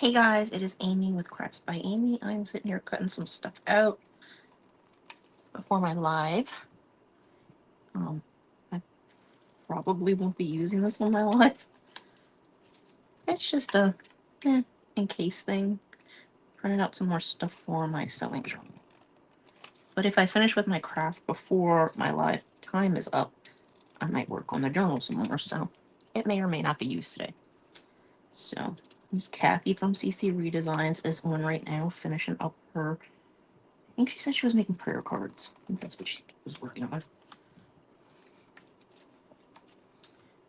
Hey guys, it is Amy with Crafts by Aimee. I'm sitting here cutting some stuff out before my live. I probably won't be using this on my live. It's just a in case thing. Printing out some more stuff for my sewing journal. But if I finish with my craft before my live time is up, I might work on the journal some more. So it may or may not be used today. So Miss Kathy from CC Redesigns is on right now, finishing up her. I think she said she was making prayer cards. I think that's what she was working on.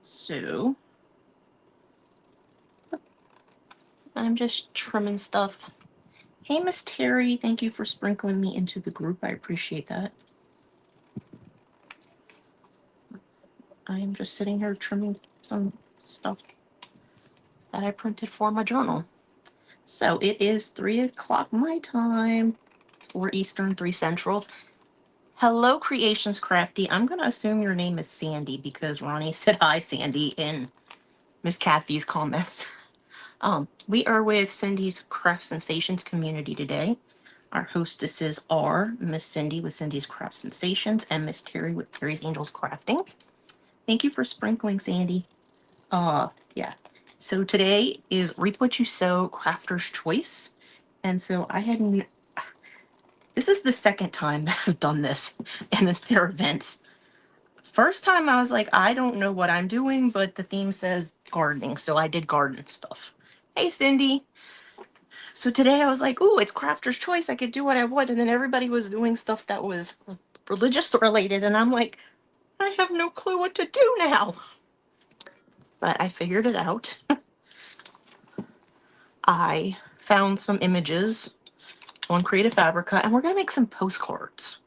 So I'm just trimming stuff. Hey, Miss Teri, thank you for sprinkling me into the group. I appreciate that. I am just sitting here trimming some stuff that I printed for my journal. So it is 3 o'clock my time. It's 4 Eastern, 3 Central. Hello, Creations Crafty. I'm going to assume your name is Sandy because Ronnie said hi, Sandy, in Miss Kathy's comments. We are with Cindy's Craft Sensations community today. Our hostesses are Miss Cindy with Cindy's Craft Sensations and Miss Teri with Teri's Angels Crafting. Thank you for sprinkling, Sandy. Yeah. So today is Reap What You Sow Crafter's Choice. And so this is the second time that I've done this in their events. First time I was like, I don't know what I'm doing, but the theme says gardening, so I did garden stuff. Hey, Cindy. So today I was like, ooh, it's Crafter's Choice. I could do what I want. And then everybody was doing stuff that was religious related. And I'm like, I have no clue what to do now. But I figured it out. I found some images on Creative Fabrica, and we're going to make some postcards.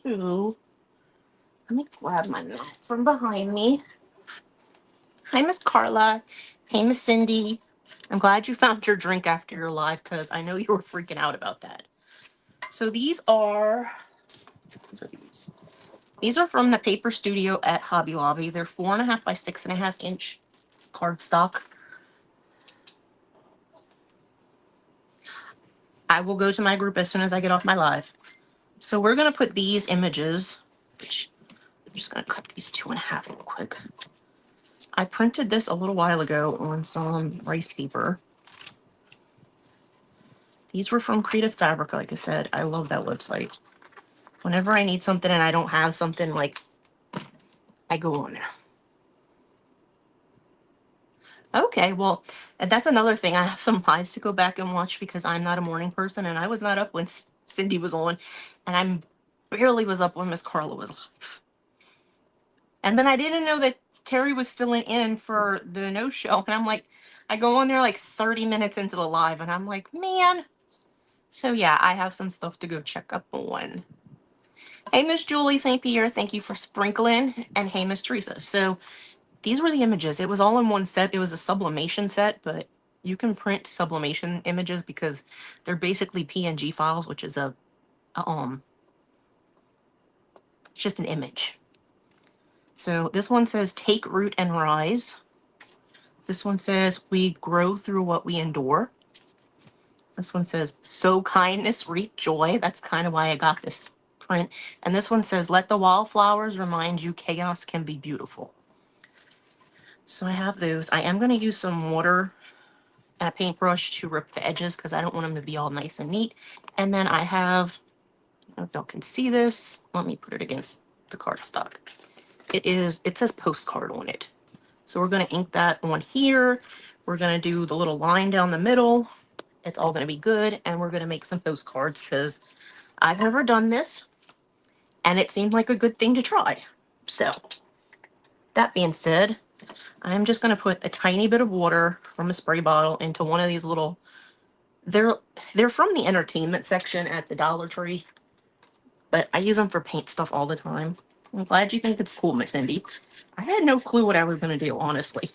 So let me grab my mat from behind me. Hi, Miss Carla. Hey, Miss Cindy. I'm glad you found your drink after your live because I know you were freaking out about that. So these are these. These are from the Paper Studio at Hobby Lobby. They're 4.5 by 6.5 inch cardstock. I will go to my group as soon as I get off my live. So we're going to put these images, which I'm just going to cut these 2.5 real quick. I printed this a little while ago on some rice paper. These were from Creative Fabrica, like I said. I love that website. Whenever I need something and I don't have something, like, I go on there. Okay, well, that's another thing. I have some lives to go back and watch because I'm not a morning person, and I was not up when Cindy was on, and I barely was up when Miss Carla was live. And then I didn't know that Teri was filling in for the no-show, and I'm like, I go on there like 30 minutes into the live, and I'm like, man. So yeah, I have some stuff to go check up on. Hey, Miss Julie St. Pierre, thank you for sprinkling, and hey, Miss Teresa. So these were the images. It was all in one set. It was a sublimation set, but you can print sublimation images because they're basically PNG files, which is it's just an image. So this one says take root and rise. This one says we grow through what we endure. This one says sow kindness, reap joy. That's kind of why I got this print. And this one says let the wildflowers remind you chaos can be beautiful. So I have those. I am going to use some water and a paintbrush to rip the edges because I don't want them to be all nice and neat. And then I have, I don't know if y'all can see this. Let me put it against the cardstock. It says postcard on it. So we're going to ink that on here. We're going to do the little line down the middle. It's all going to be good. And we're going to make some postcards because I've never done this. And it seemed like a good thing to try. So that being said, I'm just going to put a tiny bit of water from a spray bottle into one of these little, they're from the entertainment section at the Dollar Tree, but I use them for paint stuff all the time. I'm glad you think it's cool, Miss Cindy. I had no clue what I was going to do, honestly.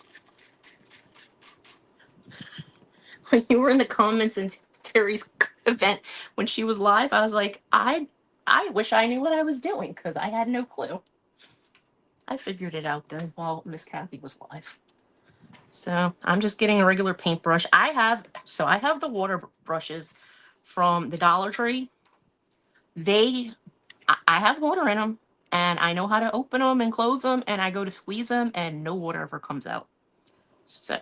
When you were in the comments in Teri's event when she was live, I was like, I wish I knew what I was doing because I had no clue. I figured it out then while Miss Kathy was live. So I'm just getting a regular paintbrush. I have the water brushes from the Dollar Tree. I have water in them, and I know how to open them and close them, and I go to squeeze them, and no water ever comes out. So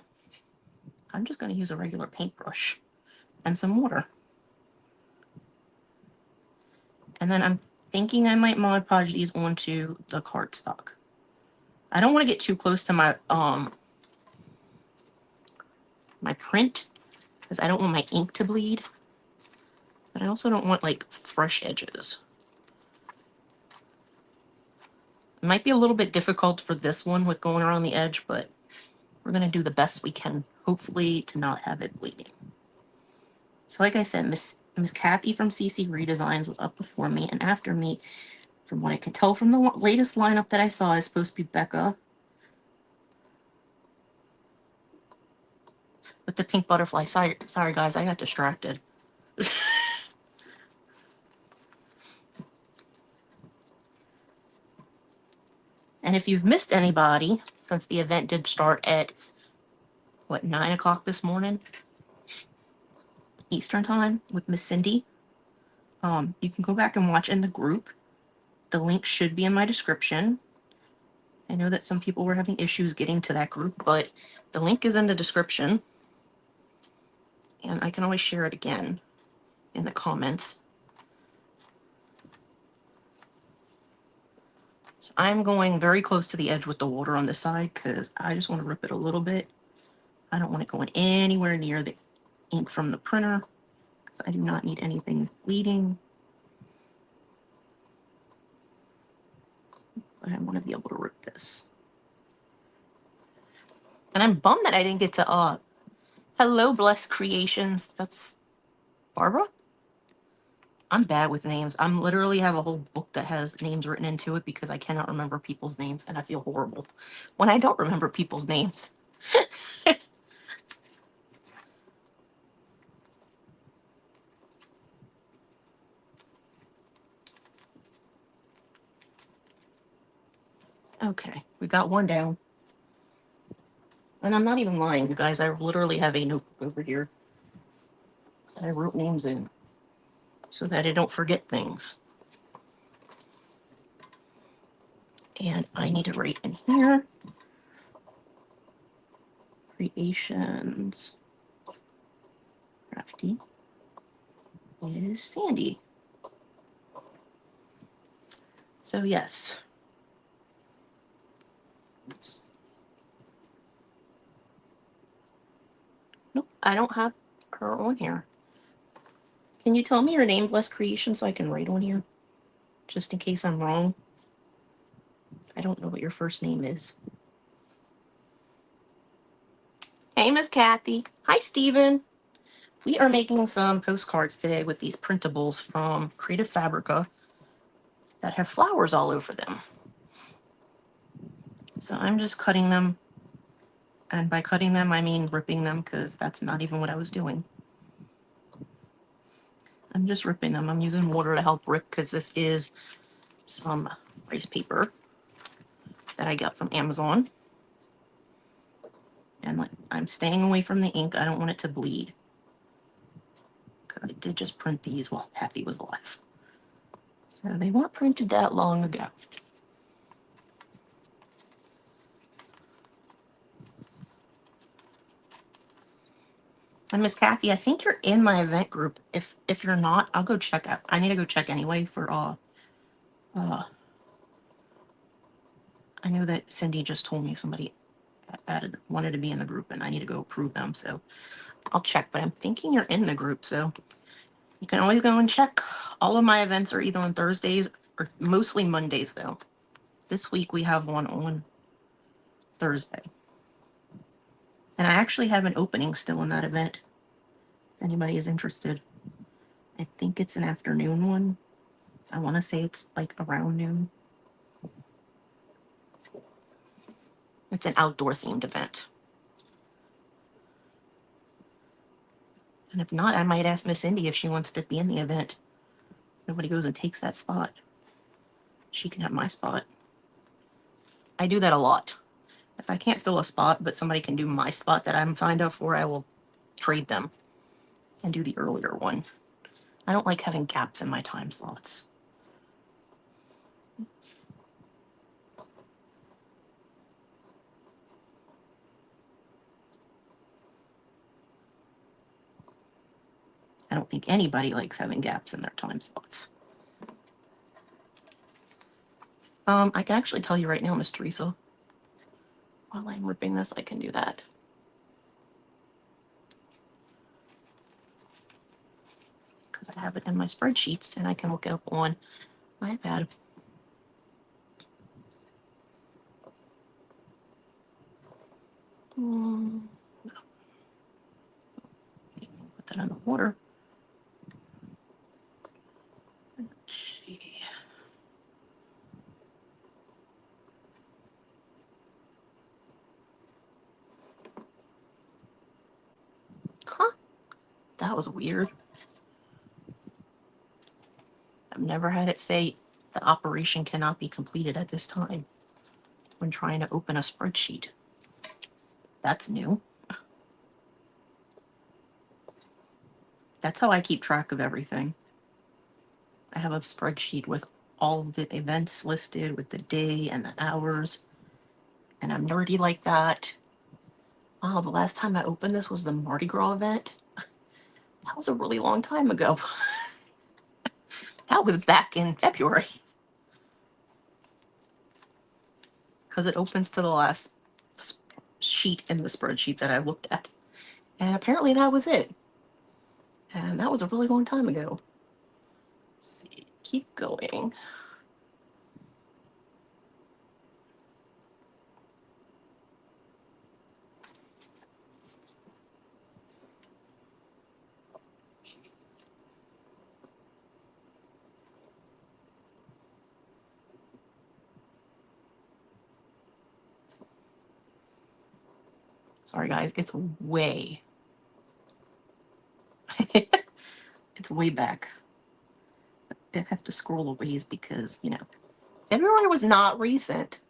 I'm just going to use a regular paintbrush and some water. And then I'm thinking I might Mod Podge these onto the cardstock. I don't want to get too close to my my print because I don't want my ink to bleed. But I also don't want like fresh edges. It might be a little bit difficult for this one with going around the edge, but we're going to do the best we can, hopefully to not have it bleeding. So like I said, Miss Kathy from CC Redesigns was up before me, and after me, from what I can tell from the latest lineup that I saw, is supposed to be Becca with the pink butterfly. Sorry guys, I got distracted. And if you've missed anybody, since the event did start at, what, 9 o'clock this morning? Eastern time with Miss Cindy. You can go back and watch in the group. The link should be in my description. I know that some people were having issues getting to that group, but the link is in the description. And I can always share it again in the comments. So I'm going very close to the edge with the water on this side because I just want to rip it a little bit. I don't want it going anywhere near the ink from the printer because I do not need anything bleeding. But I want to be able to rip this. And I'm bummed that I didn't get to, hello, Blessed Creations. That's Barbara? I'm bad with names. I'm literally have a whole book that has names written into it because I cannot remember people's names, and I feel horrible when I don't remember people's names. Okay, we got one down. And I'm not even lying, you guys. I literally have a notebook over here that I wrote names in so that I don't forget things. And I need to write in here. Creations. Crafty is Sandy. So yes. Nope, I don't have her on here. Can you tell me your name, Blessed Creation, so I can write on here? Just in case I'm wrong. I don't know what your first name is. Hey, Miss Kathy. Hi, Steven. We are making some postcards today with these printables from Creative Fabrica that have flowers all over them. So I'm just cutting them. And by cutting them, I mean ripping them because that's not even what I was doing. I'm just ripping them. I'm using water to help rip because this is some rice paper that I got from Amazon. And I'm staying away from the ink. I don't want it to bleed. I did just print these while Kathy was alive. So they weren't printed that long ago. And Miss Kathy, I think you're in my event group. If you're not, I'll go check out. I need to go check anyway for I know that Cindy just told me somebody wanted to be in the group, and I need to go approve them. So I'll check. But I'm thinking you're in the group, so you can always go and check. All of my events are either on Thursdays or mostly Mondays, though. This week we have one on Thursday. And I actually have an opening still in that event. If anybody is interested. I think it's an afternoon one. I want to say it's like around noon. It's an outdoor themed event. And if not, I might ask Miss Indy if she wants to be in the event. Nobody goes and takes that spot. She can have my spot. I do that a lot. If I can't fill a spot, but somebody can do my spot that I'm signed up for, I will trade them and do the earlier one. I don't like having gaps in my time slots. I don't think anybody likes having gaps in their time slots. I can actually tell you right now, Miss Teresa. While I'm ripping this, I can do that. Because I have it in my spreadsheets and I can look it up on my iPad. No. Put that in the water. Let's see. Huh? That was weird. I've never had it say the operation cannot be completed at this time when trying to open a spreadsheet. That's new. That's how I keep track of everything. I have a spreadsheet with all the events listed with the day and the hours. And I'm nerdy like that. Wow, the last time I opened this was the Mardi Gras event. That was a really long time ago. That was back in February. Because it opens to the last sheet in the spreadsheet that I looked at. And apparently that was it. And that was a really long time ago. Let's see, keep going. Sorry guys, it's way it's way back. I have to scroll a ways because, you know, February was not recent.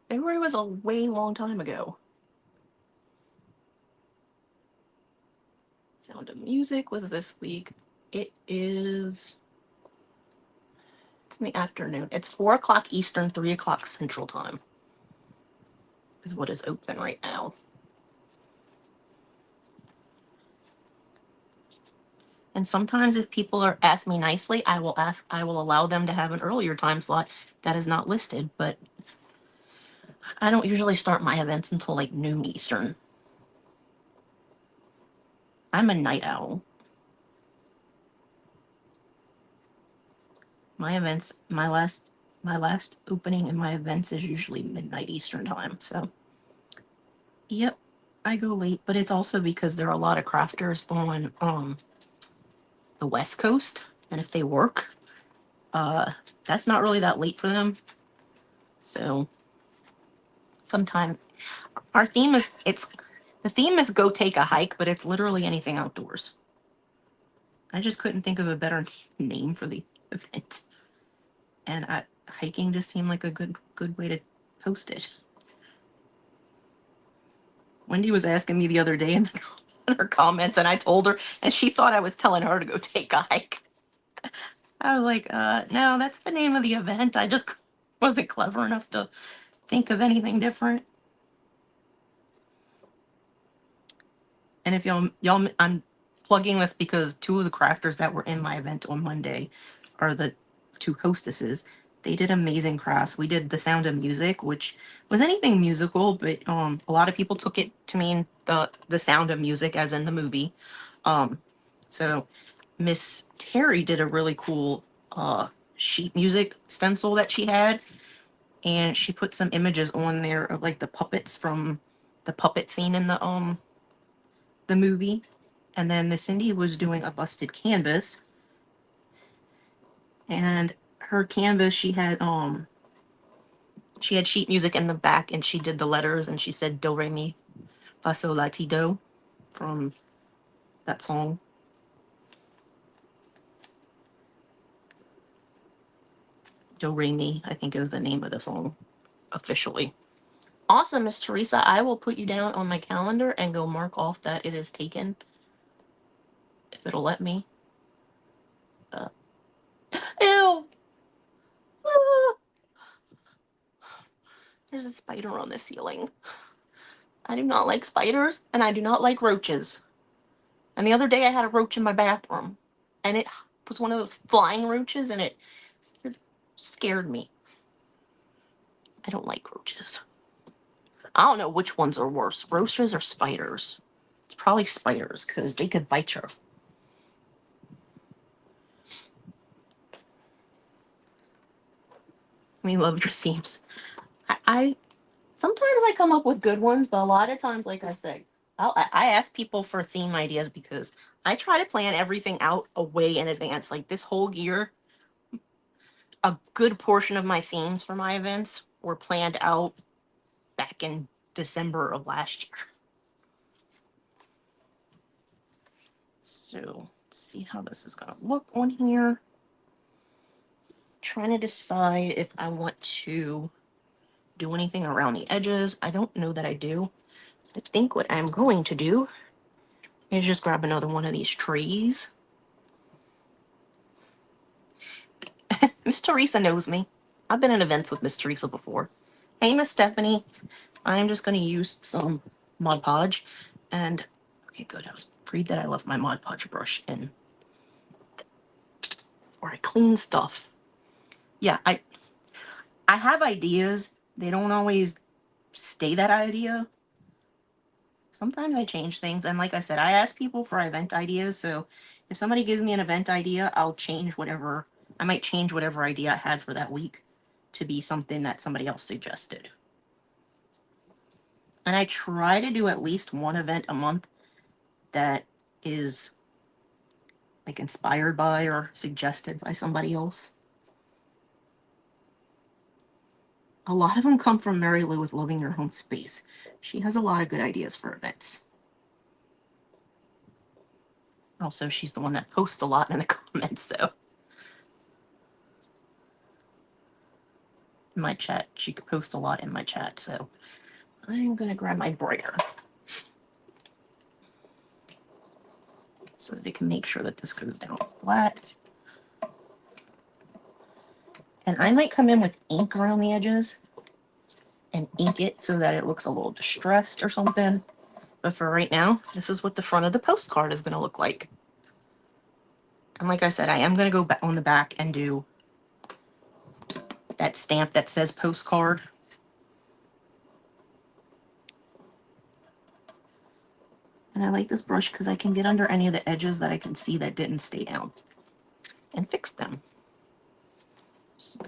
February was a way long time ago. Sound of Music was this week. It's in the afternoon. It's 4 o'clock Eastern, 3 o'clock Central Time is what is open right now. And sometimes if people ask me nicely, I will allow them to have an earlier time slot that is not listed, but I don't usually start my events until like noon Eastern. I'm a night owl. My events, my last opening in my events is usually midnight Eastern time. So, yep, I go late, but it's also because there are a lot of crafters on the West Coast, and if they work, that's not really that late for them. So, sometime our theme is the theme is go take a hike, but it's literally anything outdoors. I just couldn't think of a better name for the event. And hiking just seemed like a good way to post it. Wendy was asking me the other day in her comments, and I told her, and she thought I was telling her to go take a hike. I was like, no, that's the name of the event. I just wasn't clever enough to think of anything different. And if y'all, I'm plugging this because two of the crafters that were in my event on Monday are the two hostesses. They did amazing crafts. We did The Sound of Music, which was anything musical, but a lot of people took it to mean the Sound of Music, as in the movie. So Miss Teri did a really cool sheet music stencil that she had, and she put some images on there of like the puppets from the puppet scene in the movie. And then Miss Cindy was doing a busted canvas, and her canvas, she had sheet music in the back, and she did the letters, and she said do re mi fa sol la ti do from that song. Do Re Mi, I think is the name of the song officially. Awesome, Miss Teresa. I will put you down on my calendar and go mark off that it is taken. If it'll let me. Ew! Ah! There's a spider on the ceiling. I do not like spiders, and I do not like roaches. And the other day I had a roach in my bathroom. And it was one of those flying roaches, and it scared me. I don't like roaches. I don't know which ones are worse, roaches or spiders. It's probably spiders, because they could bite you. We love your themes. I sometimes I come up with good ones, but a lot of times, like I say, I ask people for theme ideas because I try to plan everything out a way in advance. Like this whole year, a good portion of my themes for my events were planned out back in December of last year. So, let's see how this is going to look on here. Trying to decide if I want to do anything around the edges. I don't know that I do. I think what I'm going to do is just grab another one of these trees. Miss Teresa knows me. I've been in events with Miss Teresa before. Hey, Miss Stephanie. I'm just going to use some Mod Podge. And, okay, good. I was afraid that I left my Mod Podge brush in. Or I clean stuff. Yeah, I have ideas. They don't always stay that idea. Sometimes I change things. And like I said, I ask people for event ideas. So if somebody gives me an event idea, I'll change whatever. I might change whatever idea I had for that week to be something that somebody else suggested. And I try to do at least one event a month that is like inspired by or suggested by somebody else. A lot of them come from Mary Lou with Loving Your Home Space. She has a lot of good ideas for events. Also, she's the one that posts a lot in the comments, so. In my chat, she could post a lot in my chat, so. I'm gonna grab my brayer so that I can make sure that this goes down flat. And I might come in with ink around the edges and ink it so that it looks a little distressed or something. But for right now, this is what the front of the postcard is going to look like. And like I said, I am going to go back on the back and do that stamp that says postcard. And I like this brush because I can get under any of the edges that I can see that didn't stay down and fix them. So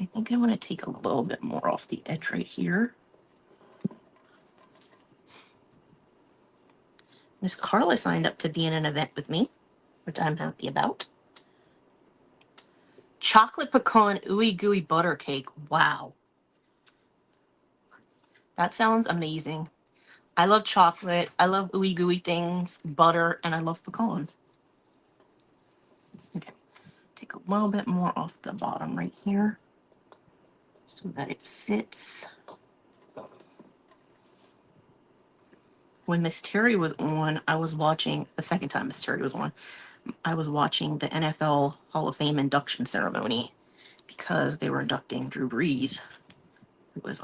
I think I want to take a little bit more off the edge right here. Miss Carla signed up to be in an event with me, which I'm happy about. Chocolate pecan ooey gooey butter cake. Wow. That sounds amazing. I love chocolate. I love ooey gooey things, butter, and I love pecans. Okay. Take a little bit more off the bottom right here so that it fits. When Miss Teri was on, I was watching, the second time Miss Teri was on, I was watching the NFL Hall of Fame induction ceremony because they were inducting Drew Brees, who was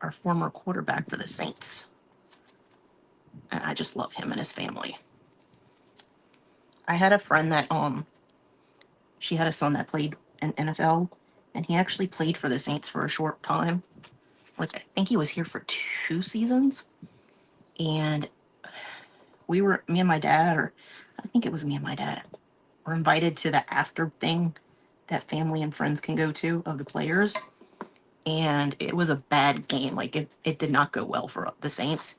our former quarterback for the Saints. And I just love him and his family. I had a friend that, she had a son that played in NFL, and he actually played for the Saints for a short time. Like, I think he was here for 2 seasons. And we were, me and my dad, or I think it was me and my dad, were invited to the after thing that family and friends can go to of the players. And it was a bad game. Like, it did not go well for the Saints.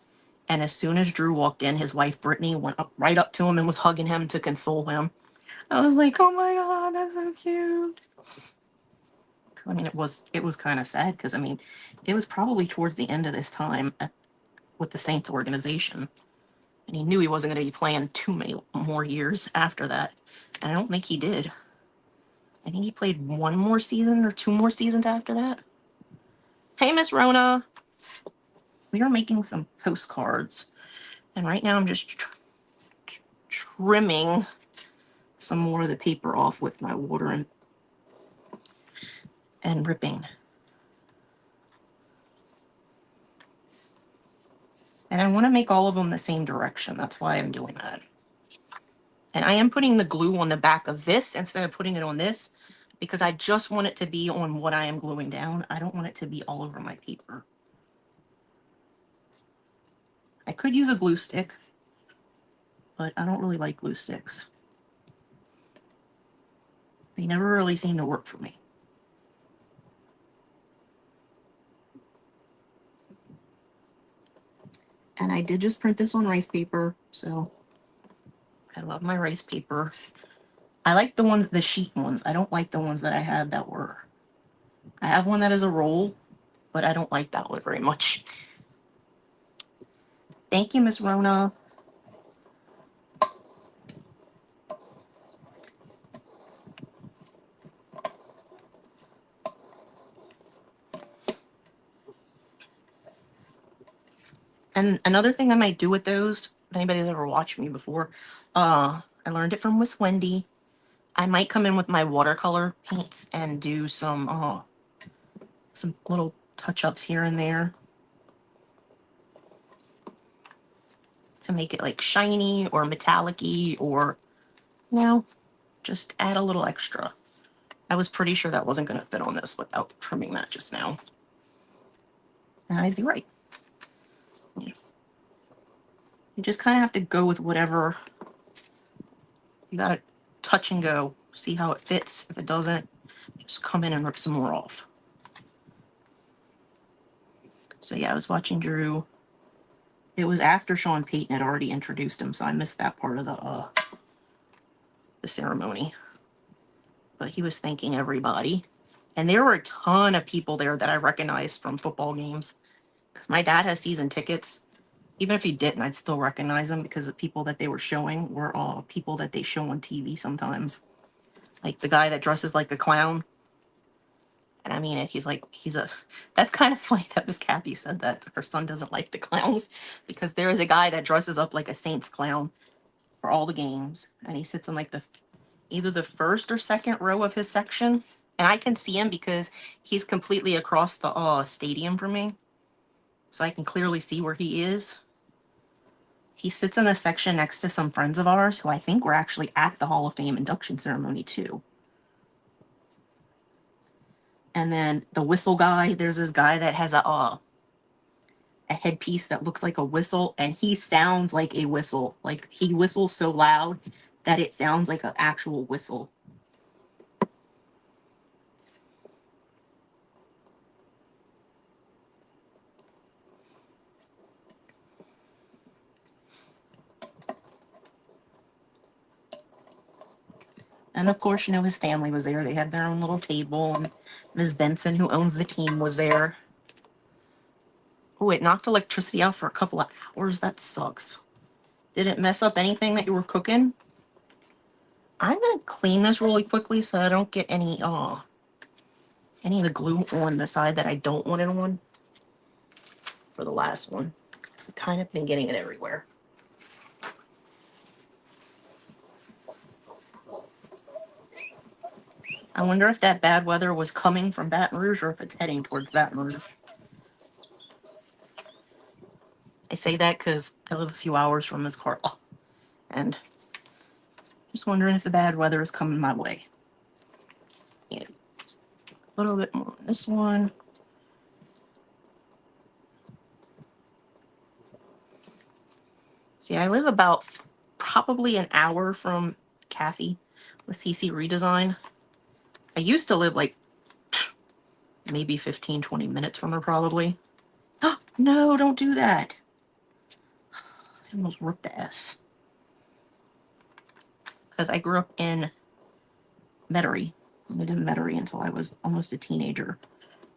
And as soon as Drew walked in, his wife Brittany went right up to him and was hugging him to console him. I was like, oh my God, that's so cute. I mean, it was kind of sad because, I mean, it was probably towards the end of this time with the Saints organization. And he knew he wasn't going to be playing too many more years after that. And I don't think he did. I think he played one more season or two more seasons after that. Hey, Miss Rona. We are making some postcards. And right now I'm just trimming some more of the paper off with my water and ripping. And I want to make all of them the same direction. That's why I'm doing that. And I am putting the glue on the back of this instead of putting it on this because I just want it to be on what I am gluing down. I don't want it to be all over my paper. I could use a glue stick, but I don't really like glue sticks. They never really seem to work for me. And I did just print this on rice paper, so I love my rice paper. I like the ones, the sheet ones. I don't like the ones that I had that were. I have one that is a roll, but I don't like that one very much. Thank you, Miss Rona. And another thing I might do with those, if anybody's ever watched me before, I learned it from Miss Wendy. I might come in with my watercolor paints and do some little touch-ups here and there to make it like shiny or metallic-y, or, you know, just add a little extra. I was pretty sure that wasn't going to fit on this without trimming that just now. And I'd be right. You just kind of have to go with whatever. You got to touch and go. See how it fits. If it doesn't, just come in and rip some more off. So yeah, I was watching Drew. It was after Sean Payton had already introduced him, so I missed that part of the ceremony. But he was thanking everybody. And there were a ton of people there that I recognized from football games. Because my dad has season tickets. Even if he didn't, I'd still recognize them because the people that they were showing were all people that they show on TV sometimes. Like the guy that dresses like a clown. And I mean it, that's kind of funny that Miss Kathy said that her son doesn't like the clowns, because there is a guy that dresses up like a Saints clown for all the games. And he sits in like either the first or second row of his section. And I can see him because he's completely across the stadium from me. So I can clearly see where he is. He sits in the section next to some friends of ours who I think were actually at the Hall of Fame induction ceremony too. And then the whistle guy, there's this guy that has a headpiece that looks like a whistle, and he sounds like a whistle. Like, he whistles so loud that it sounds like an actual whistle. And of course, you know, his family was there. They had their own little table, and Ms. Benson, who owns the team, was there. Oh, it knocked electricity out for a couple of hours. That sucks. Did it mess up anything that you were cooking? I'm going to clean this really quickly so I don't get any of the glue on the side that I don't want it on for the last one. I've kind of been getting it everywhere. I wonder if that bad weather was coming from Baton Rouge or if it's heading towards Baton Rouge. I say that because I live a few hours from Miss Carla. And just wondering if the bad weather is coming my way. Yeah. A little bit more on this one. See, I live about probably an hour from Kathy with CC Redesign. I used to live like maybe 15, 20 minutes from her probably. Oh, no, don't do that. I almost ripped the S. Because I grew up in Metairie. I lived in Metairie until I was almost a teenager.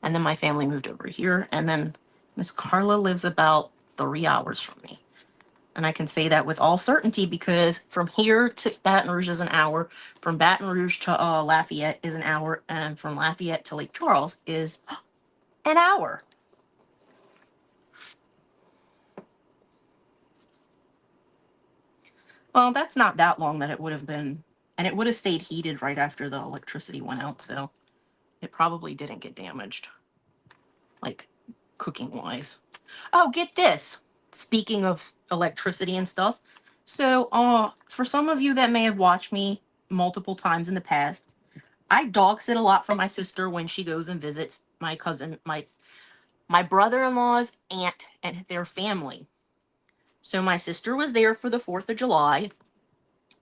And then my family moved over here. And then Miss Carla lives about 3 hours from me. And I can say that with all certainty because from here to Baton Rouge is an hour, from Baton Rouge to Lafayette is an hour, and from Lafayette to Lake Charles is an hour. Well, that's not that long that it would have been, and it would have stayed heated right after the electricity went out, so it probably didn't get damaged, like cooking wise. Oh, get this. Speaking of electricity and stuff, so for some of you that may have watched me multiple times in the past, I dog sit a lot for my sister when she goes and visits my cousin, my brother-in-law's aunt and their family. So my sister was there for the 4th of July,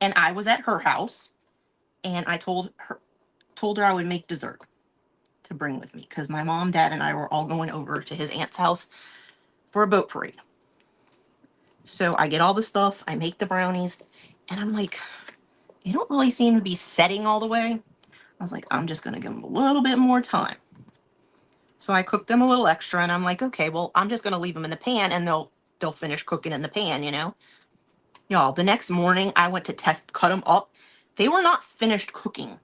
and I was at her house, and I told her I would make dessert to bring with me because my mom, dad, and I were all going over to his aunt's house for a boat parade. So I get all the stuff, I make the brownies, and I'm like, they don't really seem to be setting all the way. I was like, I'm just going to give them a little bit more time. So I cooked them a little extra, and I'm like, okay, well, I'm just going to leave them in the pan, and they'll finish cooking in the pan, you know? Y'all, the next morning, I went to cut them up. They were not finished cooking.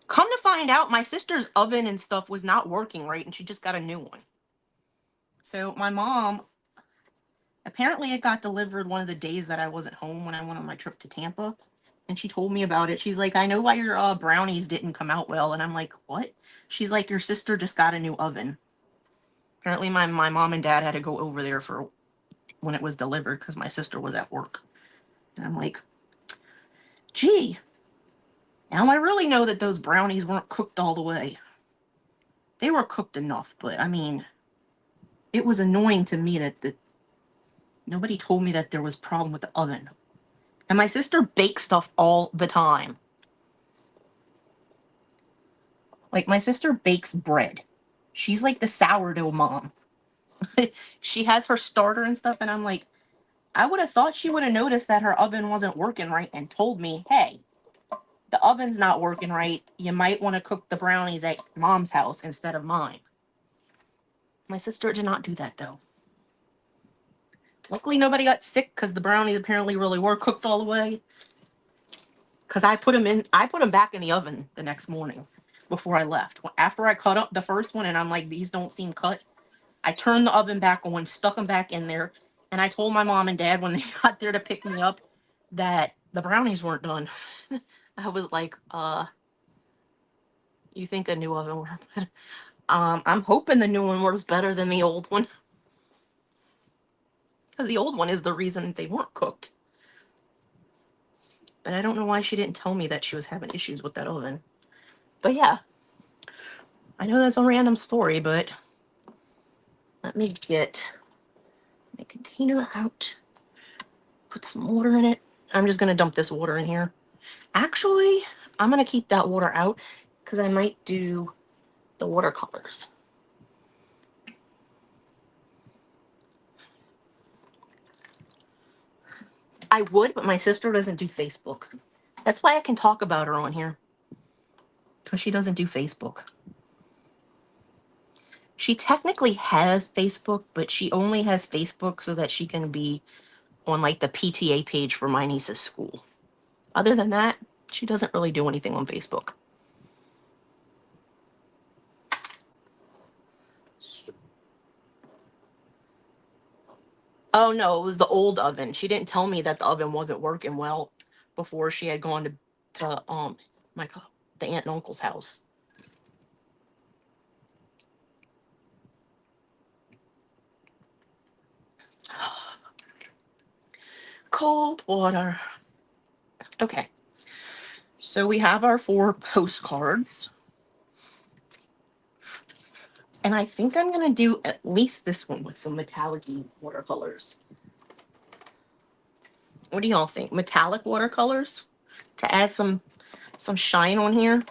Come to find out, my sister's oven and stuff was not working right, and she just got a new one. So my mom, apparently it got delivered one of the days that I wasn't home when I went on my trip to Tampa. And she told me about it. She's like, I know why your brownies didn't come out well. And I'm like, what? She's like, your sister just got a new oven. Apparently my mom and dad had to go over there for when it was delivered because my sister was at work. And I'm like, gee, now I really know that those brownies weren't cooked all the way. They were cooked enough, but I mean, it was annoying to me that nobody told me that there was a problem with the oven. And my sister bakes stuff all the time. Like, my sister bakes bread. She's like the sourdough mom. She has her starter and stuff, and I'm like, I would have thought she would have noticed that her oven wasn't working right and told me, hey, the oven's not working right. You might want to cook the brownies at mom's house instead of mine. My sister did not do that, though. Luckily, nobody got sick because the brownies apparently really were cooked all the way. Because I put them back in the oven the next morning before I left. After I cut up the first one and I'm like, these don't seem cut, I turned the oven back on, stuck them back in there, and I told my mom and dad when they got there to pick me up that the brownies weren't done. I was like, you think a new oven works better? I'm hoping the new one works better than the old one. Because the old one is the reason they weren't cooked. But I don't know why she didn't tell me that she was having issues with that oven. But yeah, I know that's a random story, but let me get my container out. Put some water in it. I'm just going to dump this water in here. Actually, I'm going to keep that water out because I might do the watercolors. I would, but my sister doesn't do Facebook. That's why I can talk about her on here. Because she doesn't do Facebook. She technically has Facebook, but she only has Facebook so that she can be on like the PTA page for my niece's school. Other than that, she doesn't really do anything on Facebook. Oh no, it was the old oven. She didn't tell me that the oven wasn't working well before she had gone to the aunt and uncle's house. Cold water. Okay. So we have our 4 postcards. And I think I'm going to do at least this one with some metallic-y watercolors. What do y'all think? Metallic watercolors to add some shine on here?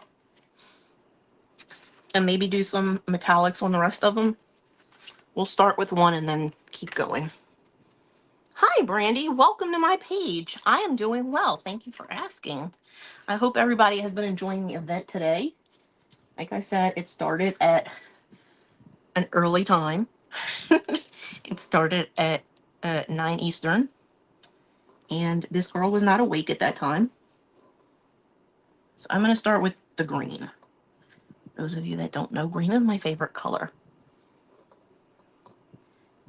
And maybe do some metallics on the rest of them? We'll start with one and then keep going. Hi, Brandy. Welcome to my page. I am doing well. Thank you for asking. I hope everybody has been enjoying the event today. Like I said, it started at an early time. It started at at 9 Eastern. And this girl was not awake at that time. So I'm going to start with the green. Those of you that don't know, green is my favorite color.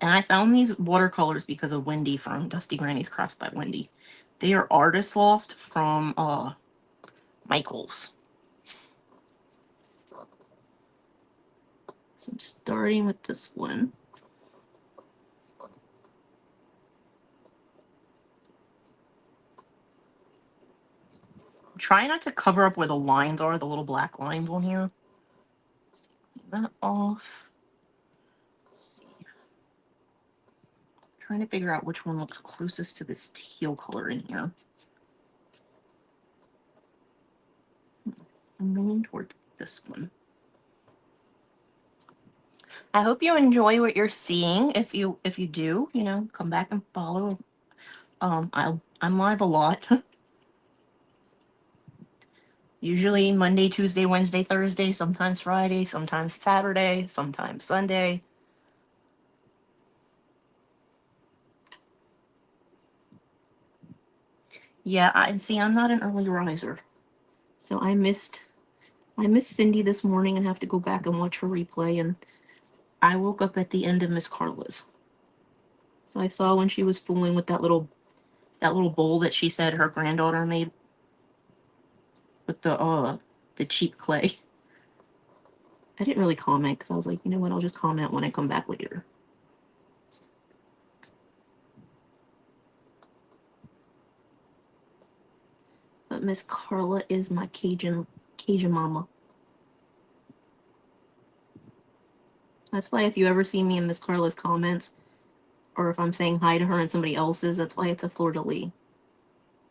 And I found these watercolors because of Wendy from Dusty Granny's Crafts by Wendy. They are Artist Loft from Michaels. So I'm starting with this one. Try not to cover up where the lines are, the little black lines on here. Let's clean that off. Let's see. Trying to figure out which one looks closest to this teal color in here. I'm leaning toward this one. I hope you enjoy what you're seeing. If you do, you know, come back and follow. I'm live a lot. Usually Monday, Tuesday, Wednesday, Thursday, sometimes Friday, sometimes Saturday, sometimes Sunday. Yeah, I'm not an early riser. So I missed Cindy this morning and have to go back and watch her replay, and I woke up at the end of Miss Carla's. So I saw when she was fooling with that little bowl that she said her granddaughter made with the cheap clay. I didn't really comment because I was like, you know what, I'll just comment when I come back later. But Miss Carla is my Cajun mama. That's why if you ever see me in Miss Carla's comments, or if I'm saying hi to her and somebody else's, that's why it's a fleur-de-lis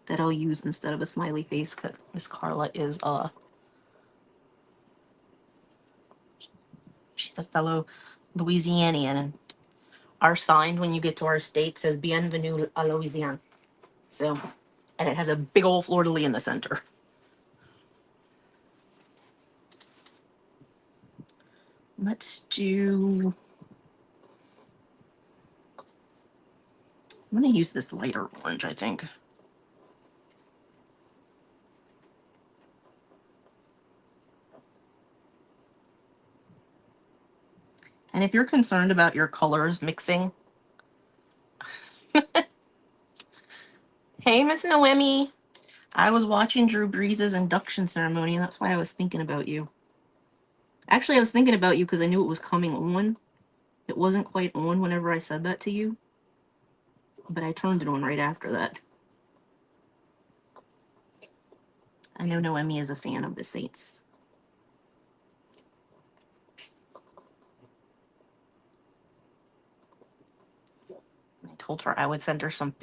that I'll use instead of a smiley face, because Miss Carla is she's a fellow Louisianian, and our sign when you get to our state says Bienvenue à Louisiane. So, and it has a big old fleur-de-lis in the center. Let's do, I'm going to use this lighter orange, I think. And if you're concerned about your colors mixing, hey, Miss Noemi. I was watching Drew Brees' induction ceremony, and that's why I was thinking about you. Actually, I was thinking about you because I knew it was coming on. It wasn't quite on whenever I said that to you, but I turned it on right after that. I know Noemi is a fan of the Saints. I told her I would send her some.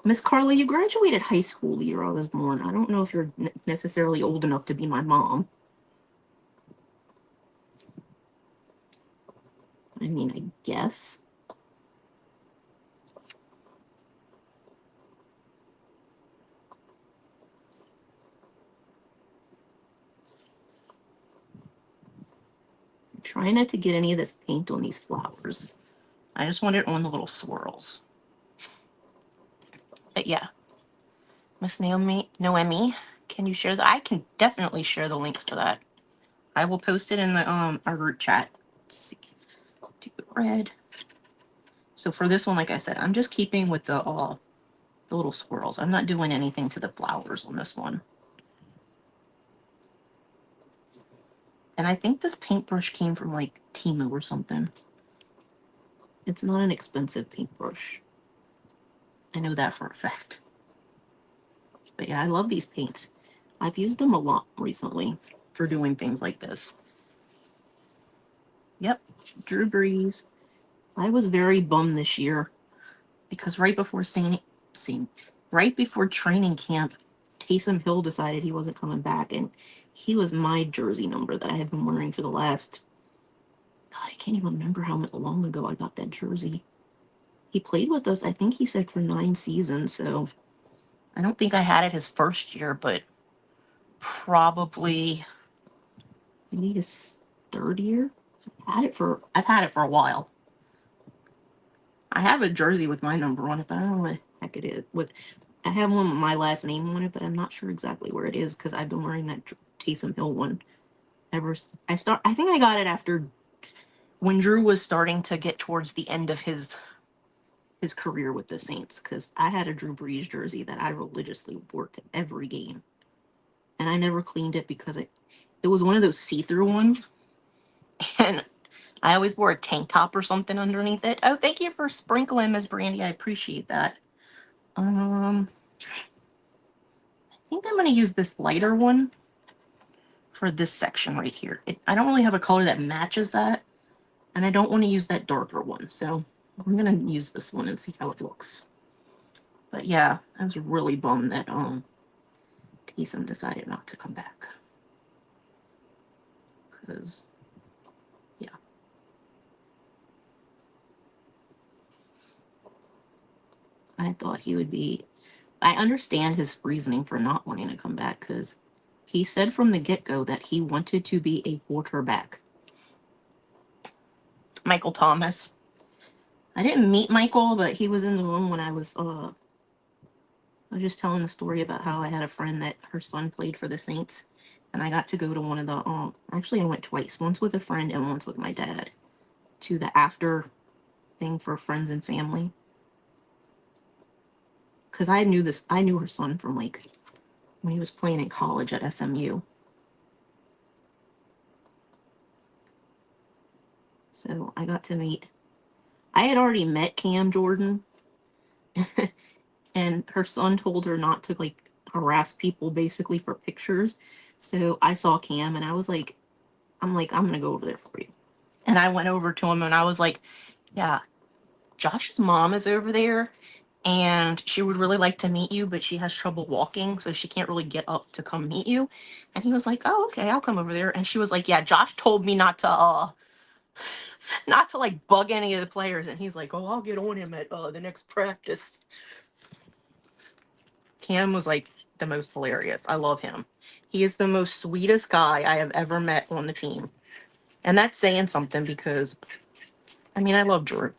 Miss Carla, you graduated high school the year I was born. I don't know if you're necessarily old enough to be my mom. I mean, I guess. I'm trying not to get any of this paint on these flowers. I just want it on the little swirls. But yeah. Miss Noemi, can you share that? I can definitely share the links for that. I will post it in the our group chat. Let's see. Do it red. So for this one, like I said, I'm just keeping with the little swirls. I'm not doing anything to the flowers on this one. And I think this paintbrush came from like Temu or something. It's not an expensive paintbrush. I know that for a fact. But yeah, I love these paints. I've used them a lot recently for doing things like this. Yep, Drew Brees. I was very bummed this year because right before training camp, Taysom Hill decided he wasn't coming back, and he was my jersey number that I had been wearing for the last, God, I can't even remember how long ago I got that jersey. He played with us, I think he said, for 9 seasons, so I don't think I had it his first year, but probably maybe his third year. So I've had it for a while. I have a jersey with my number on it, but I don't know what the heck it is. I have one with my last name on it, but I'm not sure exactly where it is because I've been wearing that Taysom Hill one ever. I think I got it after when Drew was starting to get towards the end of his career with the Saints, because I had a Drew Brees jersey that I religiously wore to every game, and I never cleaned it because it was one of those see-through ones, and I always wore a tank top or something underneath it. Oh, thank you for sprinkling, Miss Brandy. I appreciate that. I think I'm going to use this lighter one for this section right here. I don't really have a color that matches that, and I don't want to use that darker one, so I'm going to use this one and see how it looks. But yeah, I was really bummed that Taysom decided not to come back. Because, yeah. I thought he would be... I understand his reasoning for not wanting to come back, because he said from the get-go that he wanted to be a quarterback. Michael Thomas. I didn't meet Michael, but he was in the room when I was just telling the story about how I had a friend that her son played for the Saints, and I got to go to one of the, actually I went twice, once with a friend and once with my dad, to the after thing for friends and family. Because I knew her son from, like, when he was playing in college at SMU. So I got to meet, I had already met Cam Jordan, and her son told her not to, like, harass people basically for pictures. So I saw Cam and I was like, I'm going to go over there for you. And I went over to him and I was like, yeah, Josh's mom is over there and she would really like to meet you, but she has trouble walking, so she can't really get up to come meet you. And he was like, oh, okay, I'll come over there. And she was like, yeah, Josh told me not to like bug any of the players. And he's like, oh, I'll get on him at the next practice. Cam was like the most hilarious. I love him. He is the most sweetest guy I have ever met on the team. And that's saying something because, I mean, I love Drew.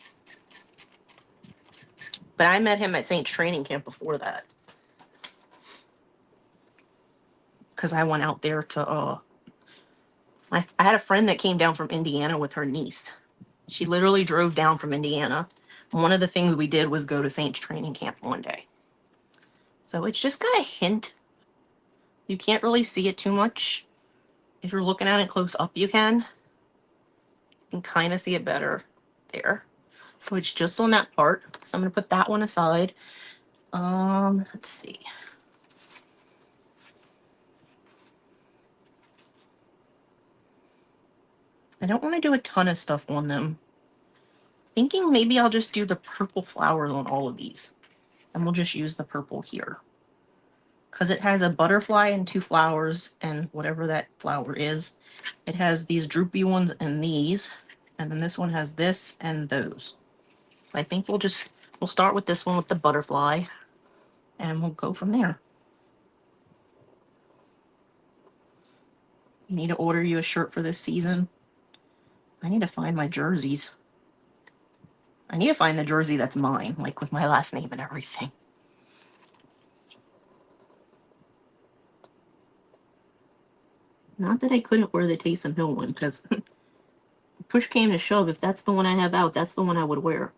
But I met him at Saints training camp before that. Because I went out there to, I had a friend that came down from Indiana with her niece. She literally drove down from Indiana. One of the things we did was go to Saints training camp one day. So it's just got a hint. You can't really see it too much. If you're looking at it close up, you can kind of see it better there. So it's just on that part. So I'm going to put that one aside. Let's see. I don't want to do a ton of stuff on them. Thinking maybe I'll just do the purple flowers on all of these. And we'll just use the purple here. Because it has a butterfly and two flowers and whatever that flower is. It has these droopy ones and these. And then this one has this and those. So I think we'll start with this one with the butterfly. And we'll go from there. You need to order you a shirt for this season. I need to find my jerseys. I need to find the jersey that's mine, like with my last name and everything. Not that I couldn't wear the Taysom Hill one, because push came to shove, if that's the one I have out, that's the one I would wear.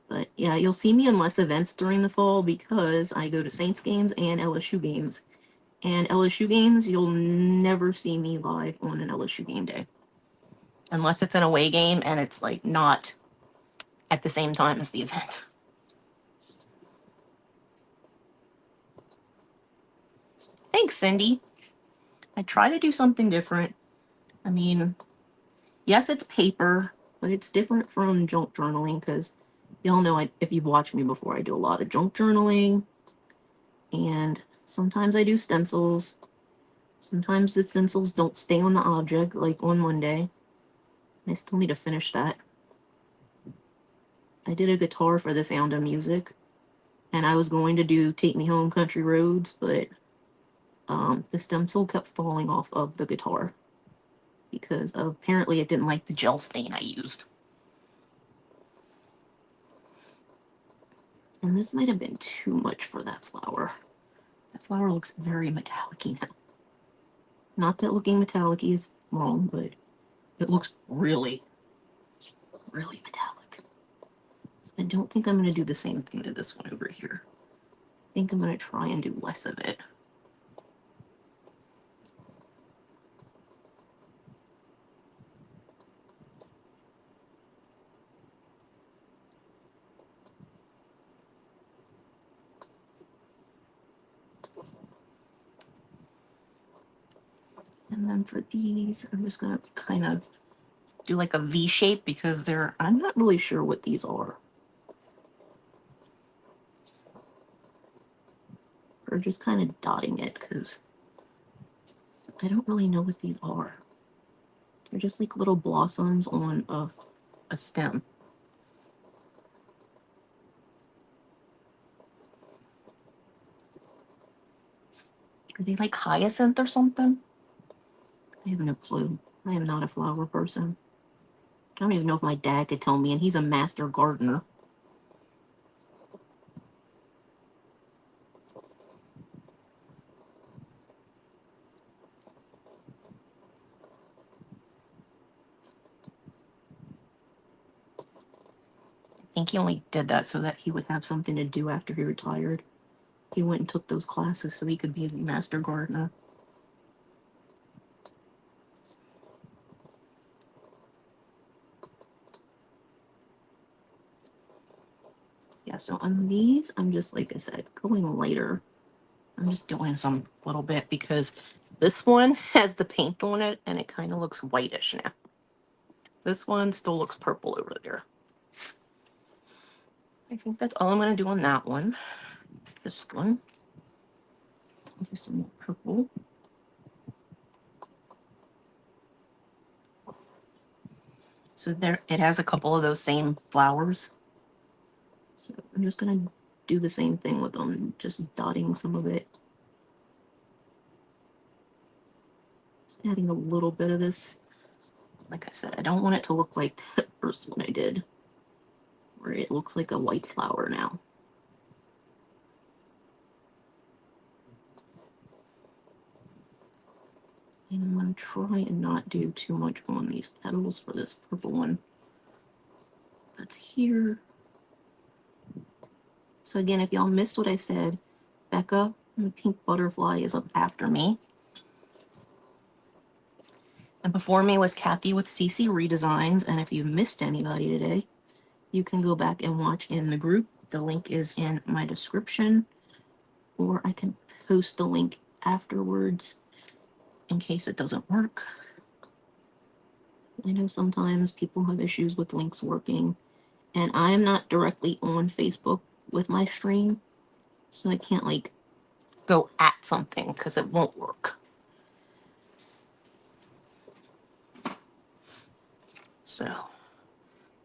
But yeah, you'll see me in less events during the fall because I go to Saints games and LSU games. And LSU games, you'll never see me live on an LSU game day. Unless it's an away game and it's like not at the same time as the event. Thanks, Cindy. I try to do something different. I mean, yes, it's paper, but it's different from junk journaling because y'all know if you've watched me before, I do a lot of junk journaling. And sometimes I do stencils. Sometimes the stencils don't stay on the object, like on Monday. I still need to finish that. I did a guitar for The Sound of Music, and I was going to do Take Me Home Country Roads, but the stencil kept falling off of the guitar. because apparently it didn't like the gel stain I used. And this might have been too much for that flower. That flower looks very metallic-y now. Not that looking metallic-y is wrong, but it looks really, really metallic. So I don't think I'm going to do the same thing to this one over here. I think I'm going to try and do less of it. And then for these, I'm just going to kind of do like a V shape because I'm not really sure what these are. Or just kind of dotting it because I don't really know what these are. They're just like little blossoms on a stem. Are they like hyacinth or something? I have no clue. I am not a flower person. I don't even know if my dad could tell me, and he's a master gardener. I think he only did that so that he would have something to do after he retired. He went and took those classes so he could be a master gardener. Yeah, so on these, I'm just, like I said, going lighter. I'm just doing some little bit because this one has the paint on it and it kind of looks whitish now. This one still looks purple over there. I think that's all I'm going to do on that one. This one. Do some more purple. So there, it has a couple of those same flowers. So I'm just going to do the same thing with them, just dotting some of it. Just adding a little bit of this. Like I said, I don't want it to look like the first one I did, where it looks like a white flower now. And I'm going to try and not do too much on these petals for this purple one that's here. So again, if y'all missed what I said, Becca, the pink butterfly, is up after me. And before me was Kathy with CC Redesigns. And if you missed anybody today, you can go back and watch in the group. The link is in my description, or I can post the link afterwards in case it doesn't work. I know sometimes people have issues with links working, and I am not directly on Facebook with my stream, so I can't like go at something because it won't work. So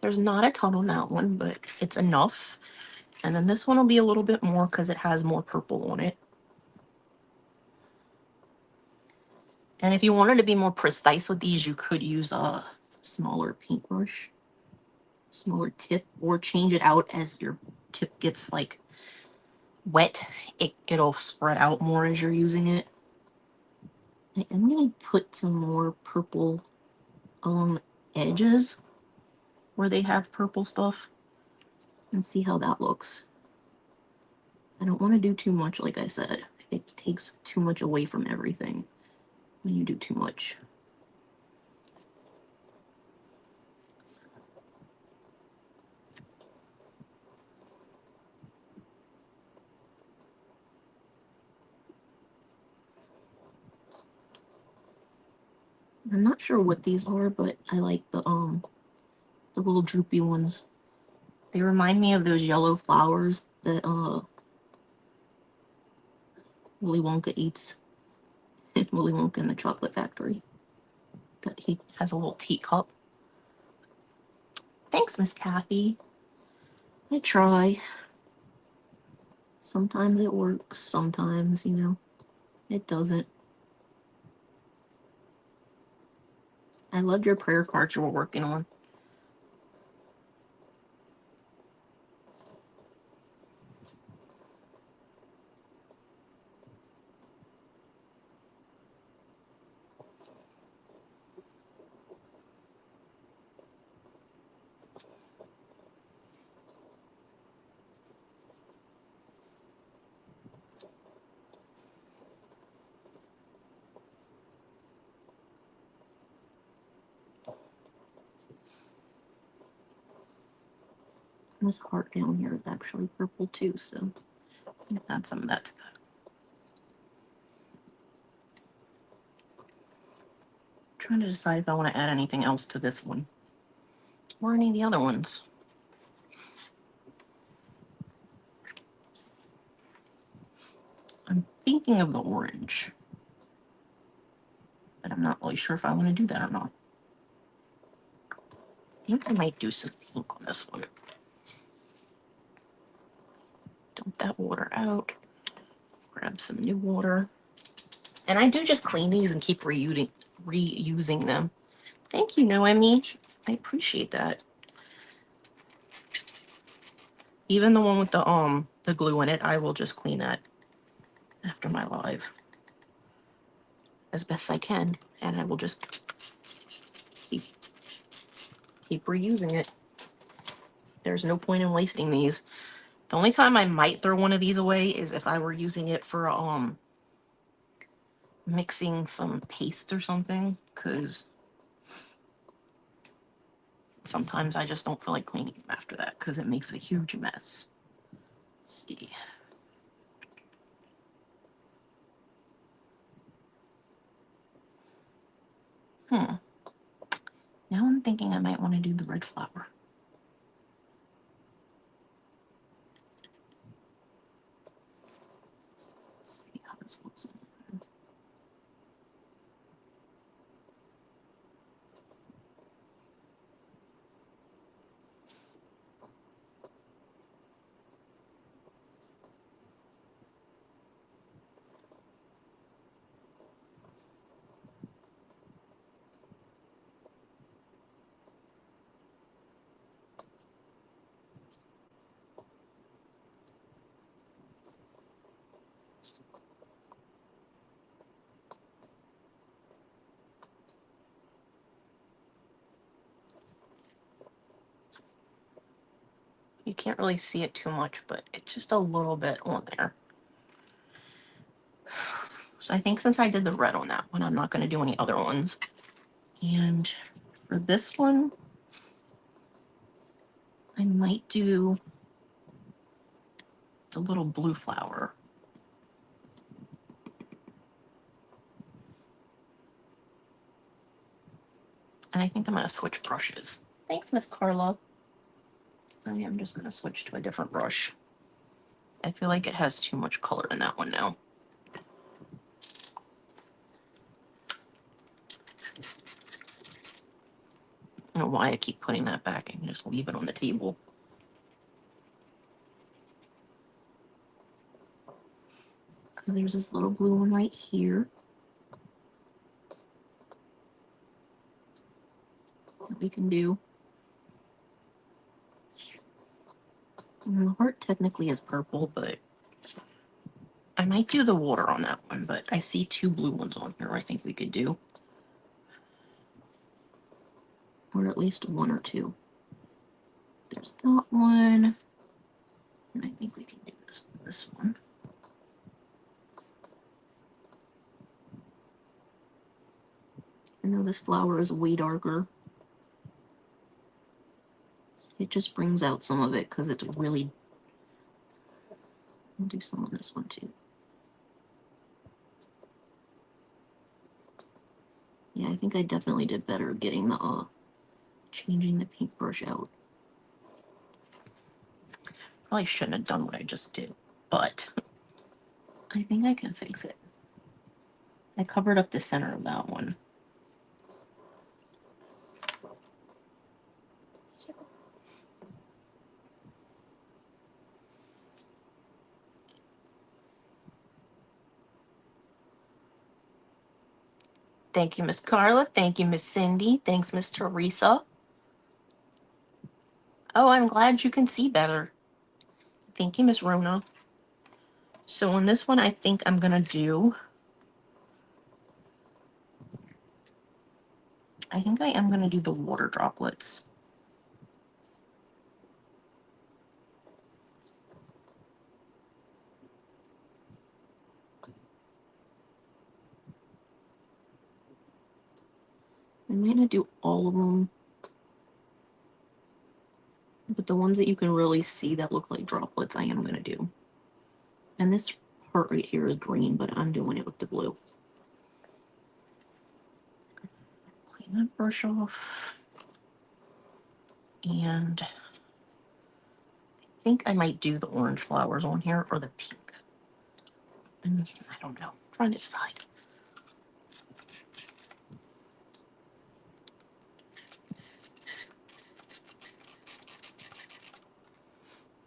there's not a ton on that one, but it's enough. And then this one will be a little bit more because it has more purple on it. And if you wanted to be more precise with these, you could use a smaller paintbrush, smaller tip, or change it out as your tip gets like wet. It'll spread out more as you're using it. I'm going to put some more purple along the edges where they have purple stuff and see how that looks. I don't want to do too much, like I said. It takes too much away from everything when you do too much. I'm not sure what these are, but I like the little droopy ones. They remind me of those yellow flowers that Willy Wonka eats. Willy Wonka in the Chocolate Factory. That he has a little teacup. Thanks, Miss Kathy. I try. Sometimes it works, sometimes, it doesn't. I loved your prayer cards you were working on. This heart down here is actually purple too, so add some of that to that. I'm trying to decide if I want to add anything else to this one or any of the other ones. I'm thinking of the orange, but I'm not really sure if I want to do that or not. I think I might do some pink on this one. Dump that water out. Grab some new water. And I do just clean these and keep reusing them. Thank you, Noemi. I appreciate that. Even the one with the glue in it, I will just clean that after my live as best I can, and I will just keep reusing it. There's no point in wasting these. The only time I might throw one of these away is if I were using it for mixing some paste or something, because sometimes I just don't feel like cleaning them after that because it makes a huge mess. Let's see. Now I'm thinking I might want to do the red flower. Let's see how this looks. You can't really see it too much, but it's just a little bit on there. So I think since I did the red on that one, I'm not going to do any other ones. And for this one, I might do the little blue flower. And I think I'm going to switch brushes. Thanks, Miss Carla. I'm just going to switch to a different brush. I feel like it has too much color in that one now. I don't know why I keep putting that back and just leave it on the table. There's this little blue one right here that we can do. And the heart technically is purple, but I might do the water on that one, but I see two blue ones on here I think we could do. Or at least one or two. There's that one. And I think we can do this one. I know this flower is way darker. It just brings out some of it because it's really... I'll do some on this one too. Yeah, I think I definitely did better getting the changing the paintbrush out. Probably shouldn't have done what I just did, but I think I can fix it. I covered up the center of that one. Thank you, Miss Carla. Thank you, Miss Cindy. Thanks, Miss Teresa. Oh, I'm glad you can see better. Thank you, Miss Rona. So on this one, I think I'm going to do... I think I am going to do the water droplets. I'm going to do all of them. But the ones that you can really see that look like droplets, I am going to do. And this part right here is green, but I'm doing it with the blue. Clean that brush off. And I think I might do the orange flowers on here or the pink. And I don't know. I'm trying to decide.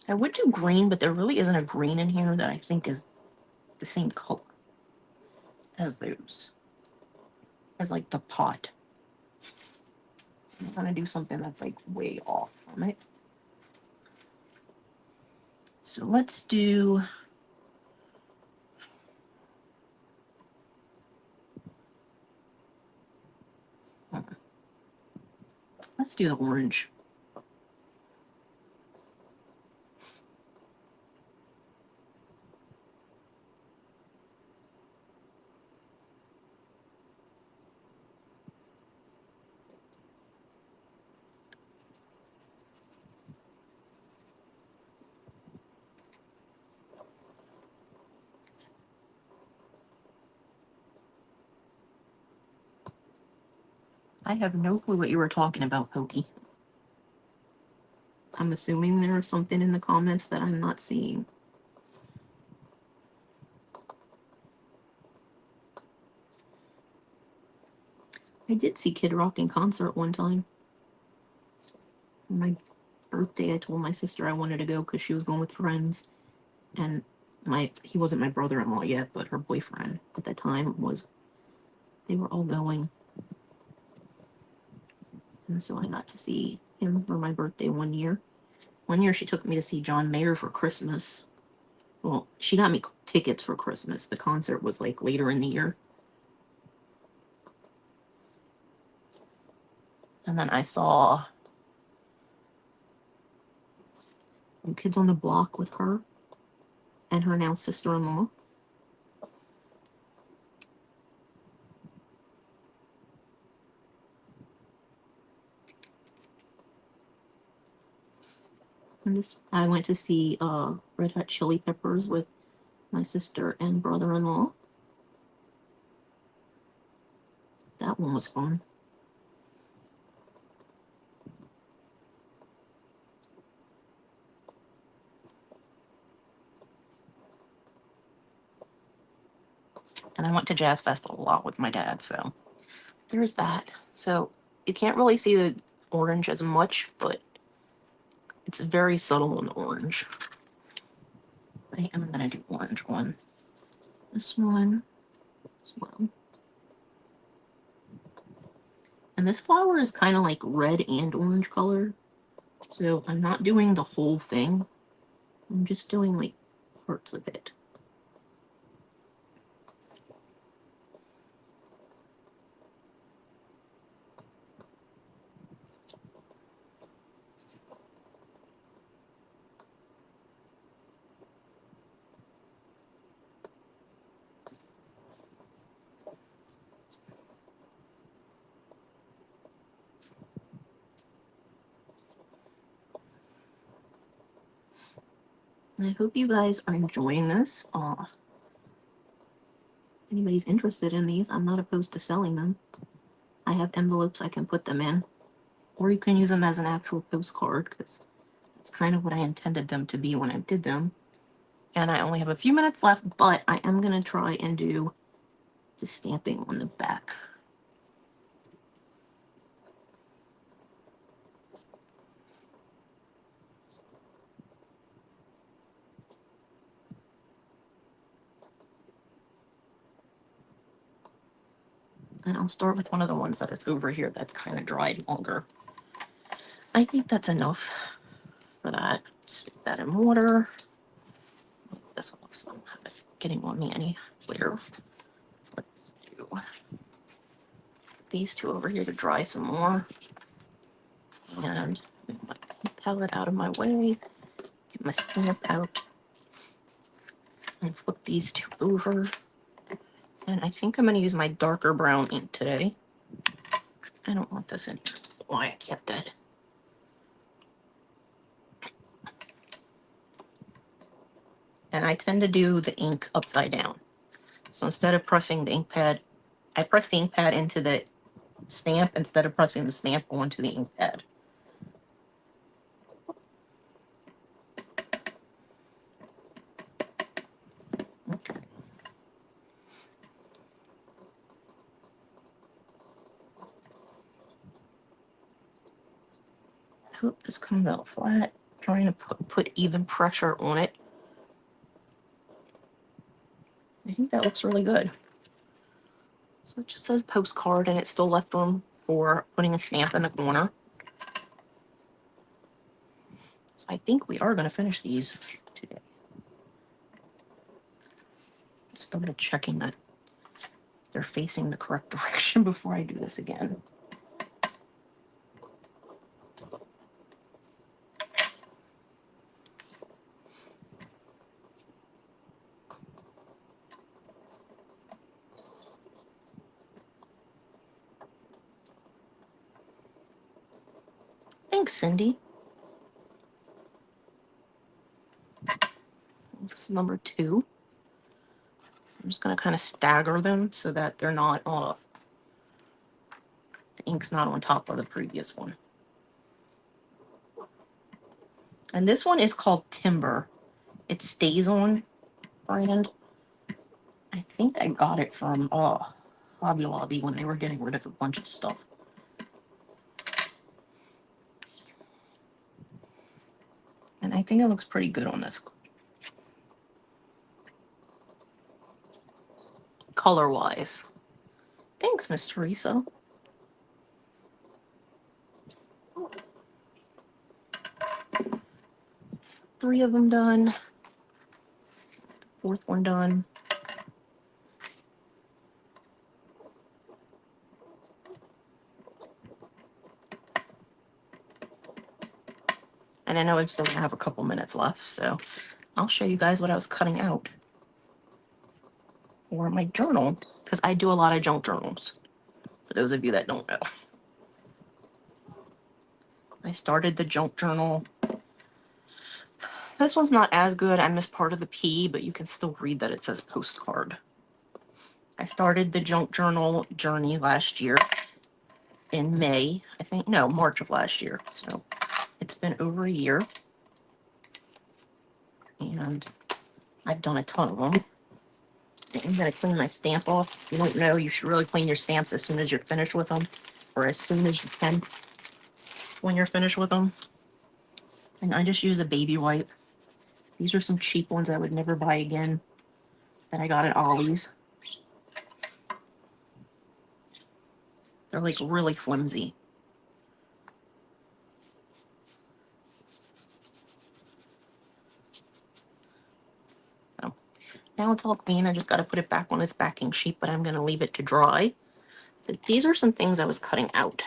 I would do green, but there really isn't a green in here that I think is the same color as those. As like the pot. I'm gonna do something that's like way off from it. So let's do... let's do the orange. I have no clue what you were talking about, Pokey. I'm assuming there's something in the comments that I'm not seeing. I did see Kid Rock in concert one time. On my birthday, I told my sister I wanted to go because she was going with friends. And he wasn't my brother-in-law yet, but her boyfriend at the time was. They were all going. And so I got to see him for my birthday one year. One year she took me to see John Mayer for Christmas. Well, she got me tickets for Christmas. The concert was like later in the year. And then I saw New Kids on the Block with her and her now sister-in-law. And this, I went to see Red Hot Chili Peppers with my sister and brother-in-law. That one was fun. And I went to Jazz Fest a lot with my dad, so there's that. So you can't really see the orange as much, but it's very subtle in orange. I am gonna do orange one. This one as well. And this flower is kind of like red and orange color. So I'm not doing the whole thing. I'm just doing like parts of it. And I hope you guys are enjoying this. If anybody's interested in these, I'm not opposed to selling them. I have envelopes I can put them in. Or you can use them as an actual postcard, because that's kind of what I intended them to be when I did them. And I only have a few minutes left, but I am going to try and do the stamping on the back. And I'll start with one of the ones that is over here that's kind of dried longer. I think that's enough for that. Stick that in water. This looks like it's getting on me any later. Let's do these two over here to dry some more. And move my palette out of my way. Get my stamp out. And flip these two over. And I think I'm going to use my darker brown ink today. I don't want this in here. Why I kept that. And I tend to do the ink upside down. So instead of pressing the ink pad, I press the ink pad into the stamp instead of pressing the stamp onto the ink pad. Okay. Hope this comes out flat. Trying to put even pressure on it. I think that looks really good. So it just says postcard, and it's still left room for putting a stamp in the corner. So I think we are going to finish these today. Just double checking that they're facing the correct direction before I do this again. Thanks, Cindy. This is number 2. I'm just going to kind of stagger them so that they're not the ink's not on top of the previous one. And this one is called Timber. It stays on brand. I think I got it from Hobby Lobby when they were getting rid of a bunch of stuff. And I think it looks pretty good on this. Color-wise. Thanks, Miss Teresa. Three of them done. 4th one done. And I know I'm still going to have a couple minutes left, so I'll show you guys what I was cutting out for my journal, because I do a lot of junk journals, for those of you that don't know. I started the junk journal. This one's not as good. I missed part of the P, but you can still read that it says postcard. I started the junk journal journey last year in May, I think. No, March of last year. So it's been over a year. And I've done a ton of them. I'm going to clean my stamp off. If you don't know, you should really clean your stamps as soon as you're finished with them, or as soon as you can when you're finished with them. And I just use a baby wipe. These are some cheap ones I would never buy again that I got at Ollie's. They're like really flimsy. So now it's all clean. I just got to put it back on its backing sheet, but I'm going to leave it to dry. But these are some things I was cutting out.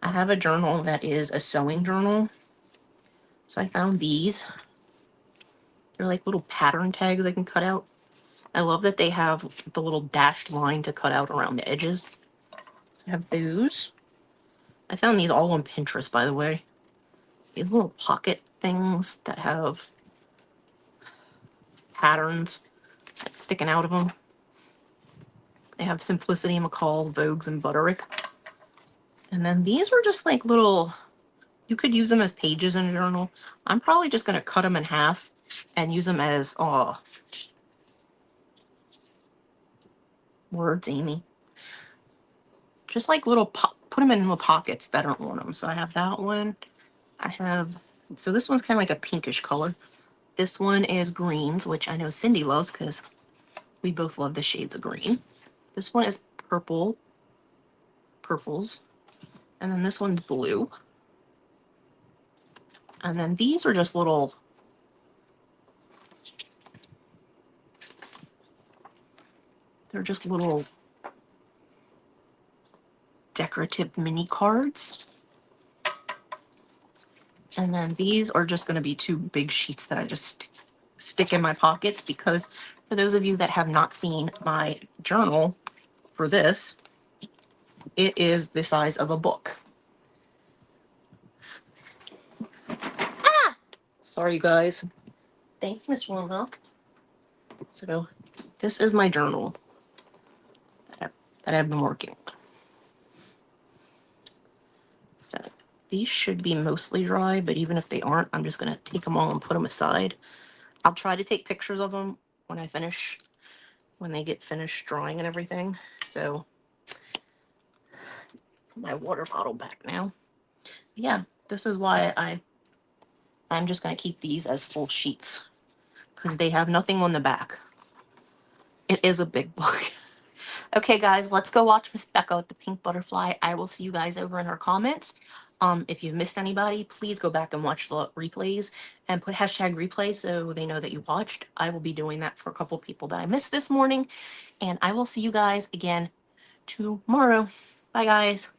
I have a journal that is a sewing journal. So I found these. They're like little pattern tags I can cut out. I love that they have the little dashed line to cut out around the edges. So I have those. I found these all on Pinterest, by the way. These little pocket things that have patterns sticking out of them. They have Simplicity, McCall's, Vogue's, and Butterick. And then these were just like little, you could use them as pages in a journal. I'm probably just going to cut them in half and use them as, words, Amy. Just like little, put them in little pockets that aren't on them. So I have that one. I have, so this one's kind of like a pinkish color. This one is greens, which I know Cindy loves because we both love the shades of green. This one is purples, and then this one's blue. And then these are just little, they're just little decorative mini cards. And then these are just going to be 2 big sheets that I just stick in my pockets, because for those of you that have not seen my journal for this, it is the size of a book. Ah! Sorry, you guys. Thanks, Miss Luna. So this is my journal that I've been working on. So these should be mostly dry, but even if they aren't, I'm just going to take them all and put them aside. I'll try to take pictures of them when I finish, when they get finished drying and everything. So put my water bottle back now. Yeah, this is why I'm just going to keep these as full sheets, because they have nothing on the back. It is a big book. Okay, guys, let's go watch Miss Becca with the pink butterfly. I will see you guys over in her comments. If you've missed anybody, please go back and watch the replays and put hashtag replay so they know that you watched. I will be doing that for a couple people that I missed this morning. And I will see you guys again tomorrow. Bye, guys.